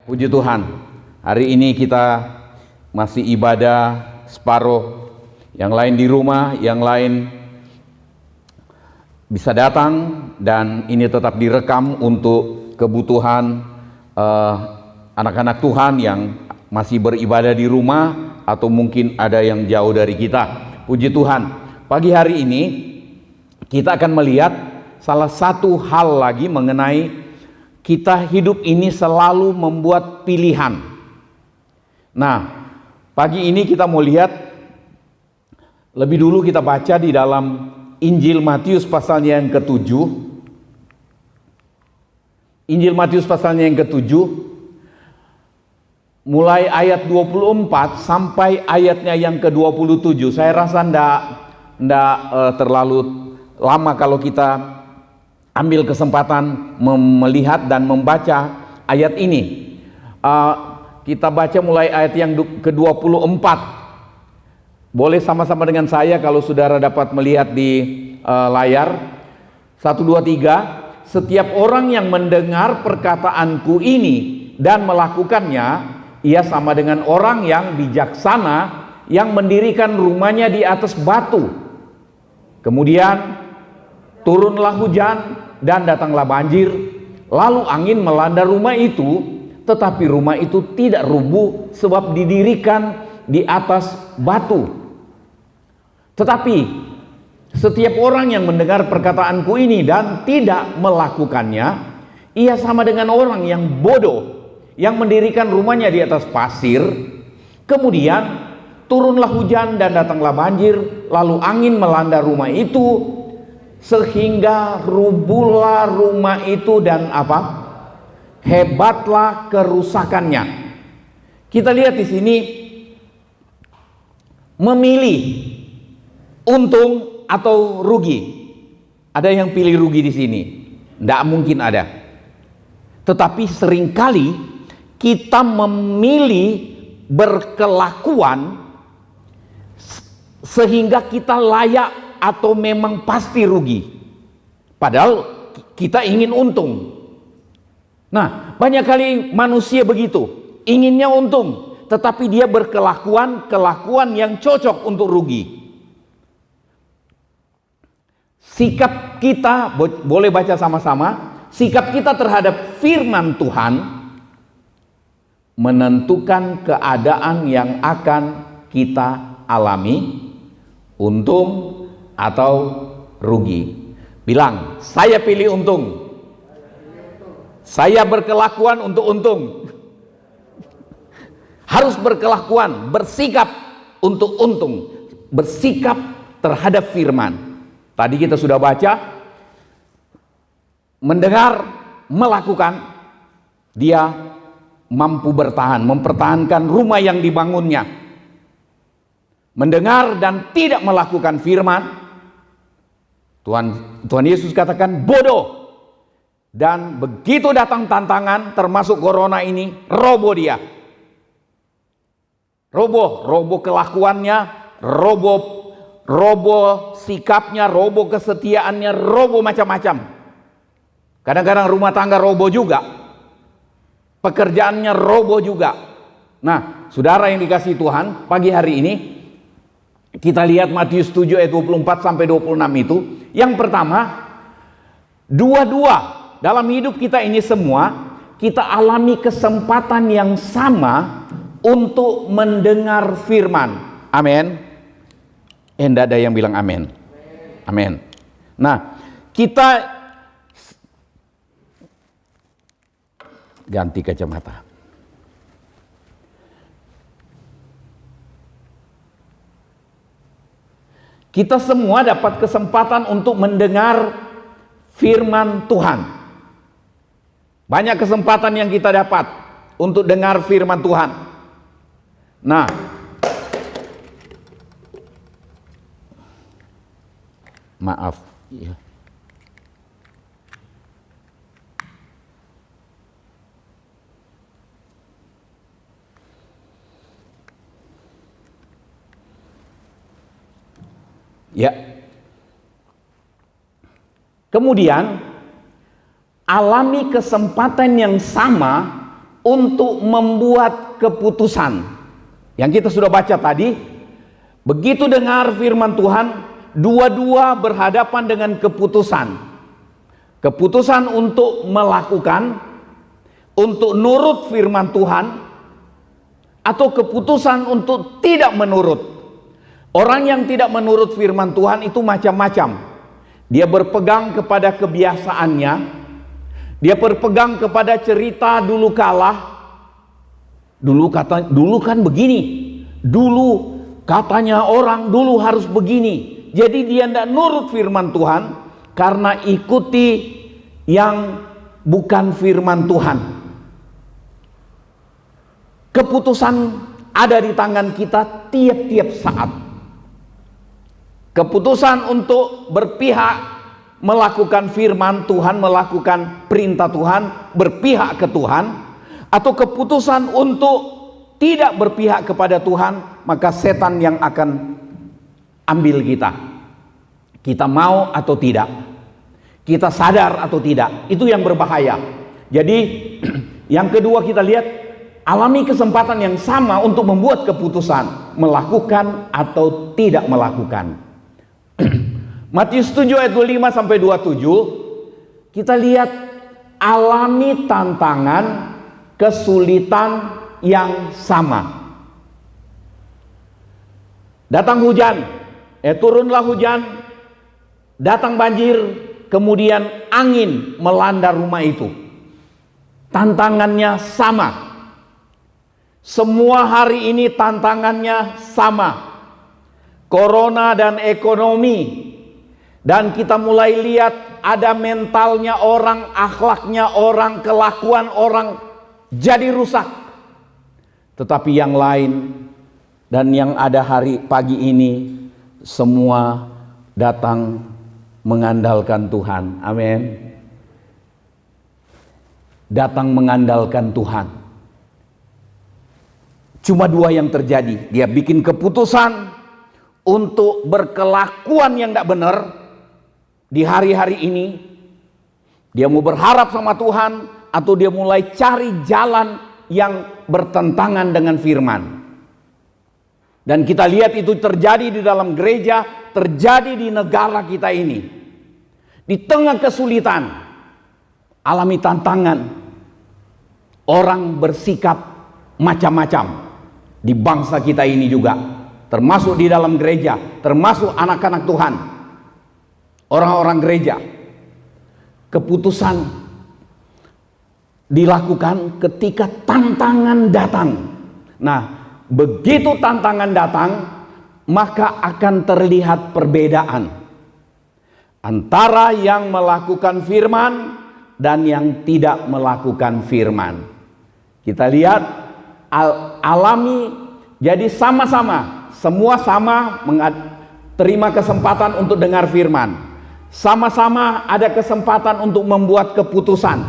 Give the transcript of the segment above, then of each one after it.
Puji Tuhan, hari ini kita masih ibadah separuh, yang lain di rumah, yang lain bisa datang, dan ini tetap direkam untuk kebutuhan anak-anak Tuhan yang masih beribadah di rumah atau mungkin ada yang jauh dari kita. Puji Tuhan, pagi hari ini kita akan melihat salah satu hal lagi mengenai kita hidup ini selalu membuat pilihan. Nah, pagi ini kita mau lihat, lebih dulu kita baca di dalam Injil Matius pasalnya yang ke-7. Injil Matius pasalnya yang ke-7, mulai ayat 24 sampai ayatnya yang ke-27. Saya rasa ndak terlalu lama kalau kita ambil kesempatan melihat dan membaca ayat ini. Kita baca mulai ayat yang ke-24. Boleh sama-sama dengan saya kalau saudara dapat melihat di layar. 1, 2, 3. Setiap orang yang mendengar perkataanku ini dan melakukannya, ia sama dengan orang yang bijaksana yang mendirikan rumahnya di atas batu. Kemudian turunlah hujan dan datanglah banjir, lalu angin melanda rumah itu, tetapi rumah itu tidak rubuh sebab didirikan di atas batu. Tetapi setiap orang yang mendengar perkataanku ini dan tidak melakukannya, ia sama dengan orang yang bodoh yang mendirikan rumahnya di atas pasir. Kemudian turunlah hujan dan datanglah banjir, lalu angin melanda rumah itu sehingga rubuhlah rumah itu, dan apa? Hebatlah kerusakannya. Kita lihat di sini memilih untung atau rugi. Ada yang pilih rugi di sini? Tidak mungkin ada. Tetapi seringkali kita memilih berkelakuan sehingga kita layak atau memang pasti rugi, padahal kita ingin untung. Nah, banyak kali manusia begitu, inginnya untung, tetapi dia berkelakuan yang cocok untuk rugi. Sikap kita, boleh baca sama-sama, sikap kita terhadap firman Tuhan menentukan keadaan yang akan kita alami, untung atau rugi. Bilang, saya pilih untung. Saya berkelakuan untuk untung. Harus berkelakuan, bersikap untuk untung, bersikap terhadap firman. Tadi kita sudah baca, mendengar, melakukan, dia mampu bertahan, mempertahankan rumah yang dibangunnya. Mendengar dan tidak melakukan firman, Tuhan Yesus katakan bodoh. Dan begitu datang tantangan termasuk corona ini, roboh dia. Roboh kelakuannya, roboh sikapnya, roboh kesetiaannya, roboh macam-macam. Kadang-kadang rumah tangga roboh juga. Pekerjaannya roboh juga. Nah, saudara yang dikasihi Tuhan, pagi hari ini kita lihat Matius 7 ayat 24 sampai 26 itu. Yang pertama, dua-dua dalam hidup kita ini semua, kita alami kesempatan yang sama untuk mendengar firman. Amin. Tidak ada yang bilang amin. Amin. Nah, kita ganti kacamata. Kita semua dapat kesempatan untuk mendengar firman Tuhan. Banyak kesempatan yang kita dapat untuk dengar firman Tuhan. Nah, maaf. Ya. Kemudian alami kesempatan yang sama untuk membuat keputusan. Yang kita sudah baca tadi, begitu dengar firman Tuhan, dua-dua berhadapan dengan keputusan. Keputusan untuk melakukan, untuk nurut firman Tuhan, atau keputusan untuk tidak menurut. Orang yang tidak menurut firman Tuhan itu macam-macam. Dia berpegang kepada kebiasaannya, dia berpegang kepada cerita dulu kala. Dulu kan begini, dulu katanya orang dulu harus begini. Jadi dia tidak nurut firman Tuhan karena ikuti yang bukan firman Tuhan. Keputusan ada di tangan kita tiap-tiap saat. Keputusan untuk berpihak melakukan firman Tuhan, melakukan perintah Tuhan, berpihak ke Tuhan, atau keputusan untuk tidak berpihak kepada Tuhan, maka setan yang akan ambil kita. Kita mau atau tidak, kita sadar atau tidak, itu yang berbahaya. Jadi yang kedua kita lihat, alami kesempatan yang sama untuk membuat keputusan, melakukan atau tidak melakukan. Matius 7 ayat 25 sampai 27, kita lihat alami tantangan, kesulitan yang sama. Datang hujan, turunlah hujan, datang banjir, kemudian angin melanda rumah itu. Tantangannya sama. Semua hari ini tantangannya sama. Corona dan ekonomi. Dan kita mulai lihat ada mentalnya orang, akhlaknya orang, kelakuan orang jadi rusak. Tetapi yang lain dan yang ada hari pagi ini semua datang mengandalkan Tuhan. Amin. Datang mengandalkan Tuhan. Cuma dua yang terjadi. Dia bikin keputusan untuk berkelakuan yang tidak benar di hari-hari ini. Dia mau berharap sama Tuhan, atau dia mulai cari jalan yang bertentangan dengan firman. Dan kita lihat itu terjadi di dalam gereja, terjadi di negara kita ini. Di tengah kesulitan, alami tantangan, orang bersikap macam-macam. Di bangsa kita ini juga, termasuk di dalam gereja, termasuk anak-anak Tuhan, orang-orang gereja. Keputusan dilakukan ketika tantangan datang. Nah, begitu tantangan datang, maka akan terlihat perbedaan antara yang melakukan firman dan yang tidak melakukan firman. Kita lihat, alami, jadi sama-sama, semua sama terima kesempatan untuk dengar firman, sama-sama ada kesempatan untuk membuat keputusan.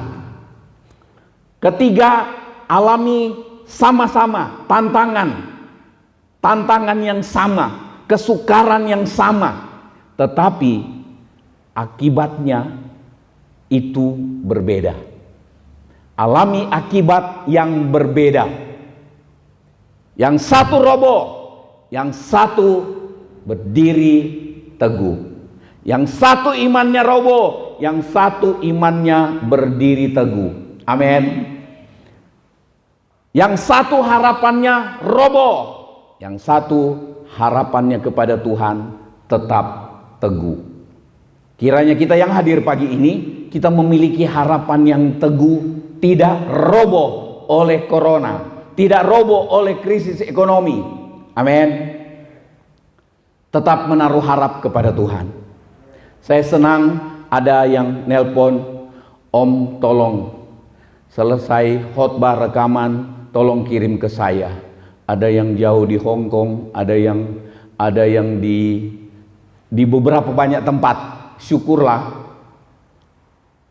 Ketiga, alami sama-sama tantangan yang sama, kesukaran yang sama, tetapi akibatnya itu berbeda. Alami akibat yang berbeda. Yang satu roboh, yang satu berdiri teguh. Yang satu imannya roboh, yang satu imannya berdiri teguh. Amin. Yang satu harapannya roboh, yang satu harapannya kepada Tuhan tetap teguh. Kiranya kita yang hadir pagi ini, kita memiliki harapan yang teguh, tidak roboh oleh corona, tidak roboh oleh krisis ekonomi. Amin. Tetap menaruh harap kepada Tuhan. Saya senang ada yang nelpon, Om tolong selesai khotbah rekaman, tolong kirim ke saya. Ada yang jauh di Hong Kong, ada yang di beberapa banyak tempat. Syukurlah.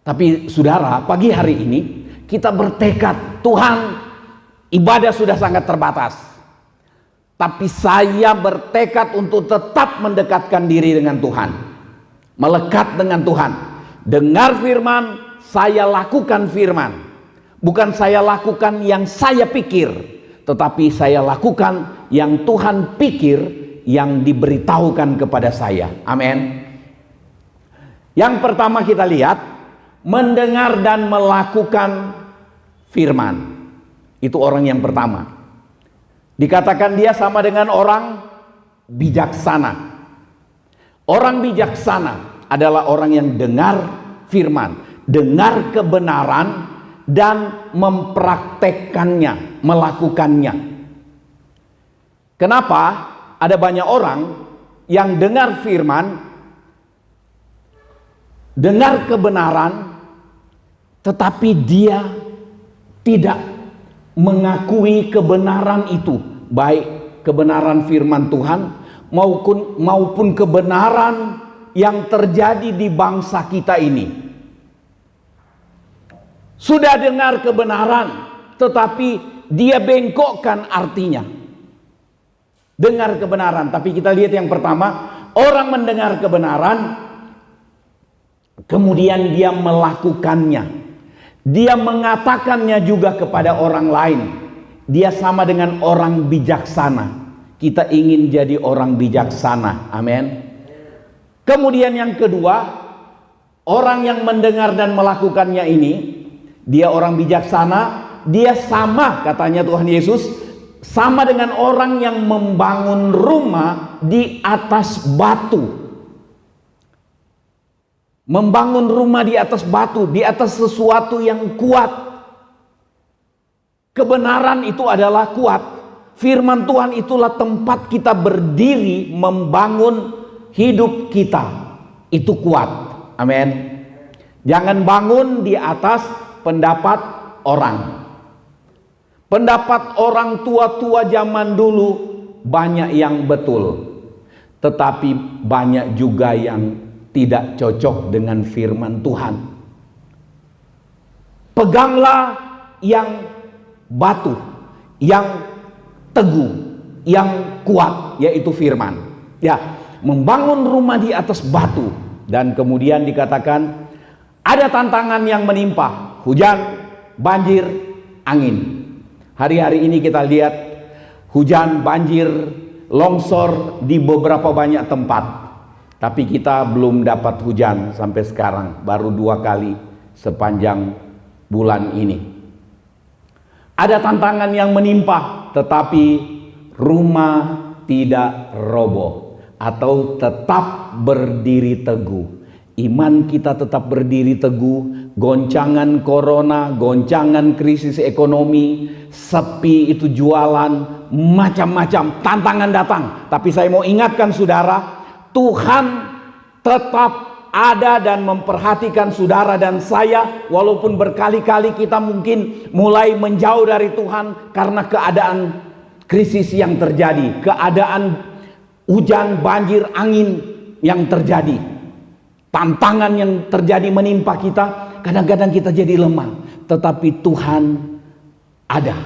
Tapi saudara, pagi hari ini kita bertekad, Tuhan, ibadah sudah sangat terbatas. Tapi saya bertekad untuk tetap mendekatkan diri dengan Tuhan. Melekat dengan Tuhan. Dengar firman, saya lakukan firman. Bukan saya lakukan yang saya pikir, tetapi saya lakukan yang Tuhan pikir, yang diberitahukan kepada saya. Amin. Yang pertama kita lihat, mendengar dan melakukan firman. Itu orang yang pertama. Dikatakan dia sama dengan orang bijaksana. Orang bijaksana adalah orang yang dengar firman, dengar kebenaran, dan mempraktekkannya, melakukannya. Kenapa ada banyak orang yang dengar firman, dengar kebenaran, tetapi dia tidak mengakui kebenaran itu, baik kebenaran firman Tuhan maupun kebenaran yang terjadi di bangsa kita ini. Sudah dengar kebenaran, tetapi dia bengkokkan artinya. Dengar kebenaran, tapi kita lihat yang pertama, orang mendengar kebenaran, kemudian dia melakukannya. Dia mengatakannya juga kepada orang lain. Dia sama dengan orang bijaksana. Kita ingin jadi orang bijaksana. Amin. Kemudian yang kedua, orang yang mendengar dan melakukannya ini, dia orang bijaksana, dia sama, katanya Tuhan Yesus, sama dengan orang yang membangun rumah di atas batu. Membangun rumah di atas batu, di atas sesuatu yang kuat. Kebenaran itu adalah kuat. Firman Tuhan itulah tempat kita berdiri membangun hidup kita. Itu kuat. Amin. Jangan bangun di atas pendapat orang. Pendapat orang tua-tua zaman dulu banyak yang betul, tetapi banyak juga yang tidak cocok dengan firman Tuhan. Peganglah yang batu, yang teguh, yang kuat, yaitu firman. Ya, membangun rumah di atas batu. Dan kemudian dikatakan ada tantangan yang menimpa. Hujan, banjir, angin. Hari-hari ini kita lihat hujan, banjir, longsor di beberapa banyak tempat. Tapi kita belum dapat hujan sampai sekarang. Baru 2 kali sepanjang bulan ini. Ada tantangan yang menimpa, tetapi rumah tidak roboh atau tetap berdiri teguh. Iman kita tetap berdiri teguh. Goncangan corona, goncangan krisis ekonomi, sepi itu jualan, macam-macam tantangan datang. Tapi saya mau ingatkan saudara, Tuhan tetap ada dan memperhatikan saudara dan saya. Walaupun berkali-kali kita mungkin mulai menjauh dari Tuhan karena keadaan krisis yang terjadi, keadaan hujan, banjir, angin yang terjadi, tantangan yang terjadi menimpa kita. Kadang-kadang kita jadi lemah, tetapi Tuhan ada.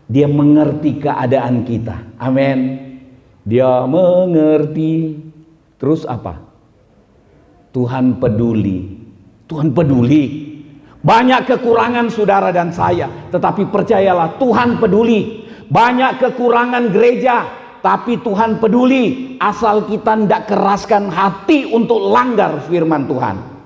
Dia mengerti keadaan kita. Amin. Dia mengerti. Terus apa? Tuhan peduli. Tuhan peduli. Banyak kekurangan saudara dan saya, tetapi percayalah Tuhan peduli. Banyak kekurangan gereja, tapi Tuhan peduli. Asal kita tidak keraskan hati untuk langgar firman Tuhan.